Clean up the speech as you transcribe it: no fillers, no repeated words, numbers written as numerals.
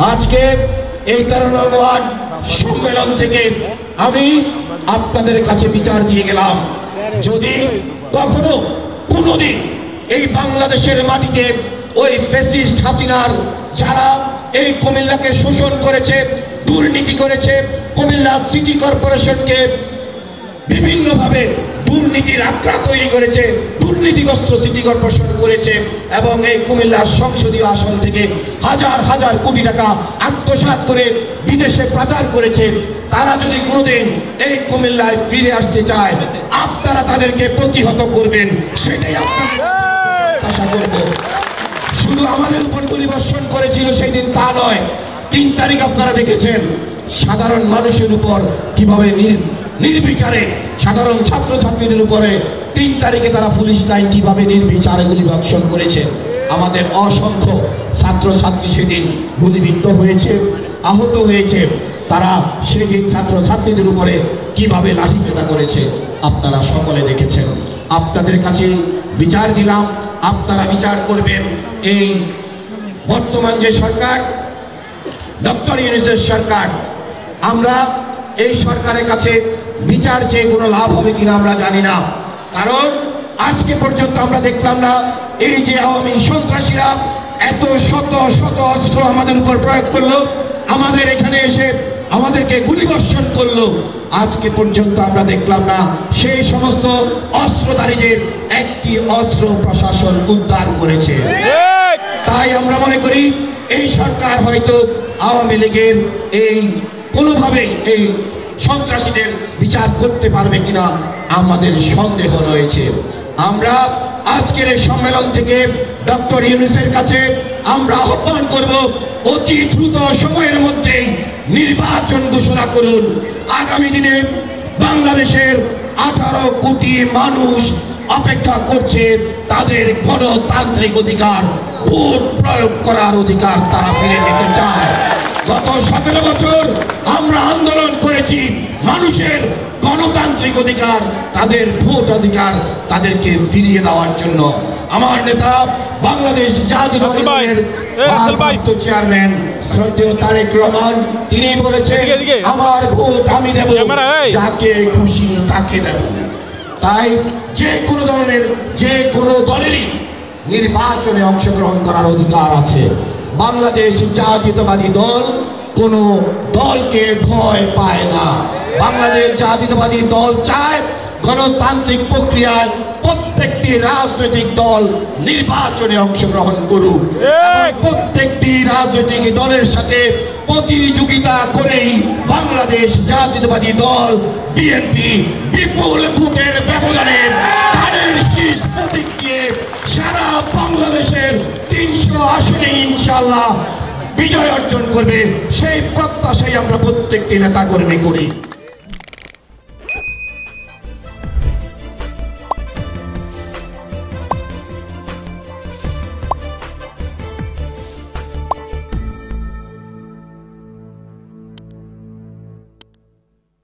আজকে এই 13 নং ওয়ার্ড সম্মেলন থেকে আমি আপনাদের কাছে বিচার দিয়ে গেলাম, যদি কখনো কোনোদিন এই বাংলাদেশের মাটিতে ওই ফ্যাসিস্ট হাসিনার যারা এই কুমিল্লাকে শোষণ করেছে, দুর্নীতি করেছে, কুমিল্লা সিটি কর্পোরেশনকে বিভিন্নভাবে দুর্নীতির আখড়া তৈরি করেছে, দুর্নীতিগ্রস্ত সিটি কর্পোরেশন করেছে এবং এই কুমিল্লার সংসদীয় আসন থেকে হাজার হাজার কোটি টাকা আত্মসাৎ করে বিদেশে পাচার করেছে, তারা যদি কোনোদিন এই কুমিল্লায় ফিরে আসতে চায়, আপনারা তাদেরকে প্রতিহত করবেন, সেটাই আপনাদের আশা করব। শুধু আমাদের উপর গুলিবর্ষণ করেছিল সেই দিন তা নয়, 3 তারিখ আপনারা দেখেছেন সাধারণ মানুষের উপর কিভাবে নির্বিচারে সাধারণ ছাত্রছাত্রীদের উপরে 3 তারিখে তারা পুলিশ লাইন কিভাবে নির্বিচারে গুলিবর্ষণ করেছে। আমাদের অসংখ্য ছাত্রছাত্রী সেদিন গুলিবিদ্ধ হয়েছে, আহত হয়েছে, তারা সেদিন ছাত্রছাত্রীদের উপরে কিভাবে লাঠিপেটা করেছে আপনারা সকলে দেখেছেন। আপনাদের কাছে বিচার দিলাম, আপনারা বিচার করবেন। এই বর্তমান যে সরকার, ডক্টর ইউনূসের সরকার, আমরা এই সরকারের কাছে বিচার চেয়ে কোনো লাভ হবে কিনা আমরা জানি না, কারণ আজকে পর্যন্ত আমরা দেখলাম না এই যে আওয়ামী সন্ত্রাসীরা এত শত শত অস্ত্র আমাদের উপর প্রয়োগ করলো, আমাদের এখানে এসে আমাদেরকে গুলিবর্ষণ করলো, আজকে পর্যন্ত আমরা দেখলাম না সেই সমস্ত অস্ত্রধারীদের একটি অস্ত্র প্রশাসন উদ্ধার করেছে। তাই আমরা মনে করি এই সরকার হয়তো আওয়ামী লীগের এই কোনোভাবেই এই সন্ত্রাসীদের বিচার করতে পারবে কিনা আমাদের সন্দেহ রয়েছে। আমরা আজকের এই সম্মেলন থেকে ডক্টর ইউনূসের কাছে আমরা আহ্বান করব, অতি দ্রুত সময়ের মধ্যেই নির্বাচন ঘোষণা করুন। আগামী দিনে বাংলাদেশের 18 কোটি মানুষ অপেক্ষা করছে, তাদের গণতান্ত্রিক অধিকার, ভোট প্রয়োগ করার অধিকার তারা ফিরে নিতে চায়। গত 17 বছর আমরা আন্দোলন করেছি মানুষের গণতান্ত্রিক অধিকার, তাদের ভোট অধিকার তাদেরকে ফিরিয়ে দেওয়ার জন্য। আমার নেতা বাংলাদেশ জাতীয়তাবাদী দলের ভারপ্রাপ্ত চেয়ারম্যান শ্রদ্ধেয় তারেক রহমান, তিনি বলেছেন আমার ভোট আমি দেব, যাকে খুশি তাকে দেব। তাই যে কোনো ধরনের যে কোনো দলেরই নির্বাচনে অংশগ্রহণ করার অধিকার আছে। বাংলাদেশ জাতীয়তাবাদী দল কোনো দলকে ভয় পায় না। বাংলাদেশ জাতীয়তাবাদী দল চায় গণতান্ত্রিক প্রক্রিয়ায় প্রত্যেকটি রাজনৈতিক দল নির্বাচনে অংশগ্রহণ করুক, প্রত্যেকটি রাজনৈতিক দলের সাথে প্রতিযোগিতা করেই বাংলাদেশ জাতীয়তাবাদী দল বিএনপি বিপুল ভোটের ব্যবধানে তাদের শীর্ষ প্রতীক দিয়ে সারা বাংলাদেশের 300 আসনে ইনশাআল্লাহ বিজয় অর্জন করবে, সেই প্রত্যাশাই আমরা প্রত্যেকটি নেতা কর্মী করি।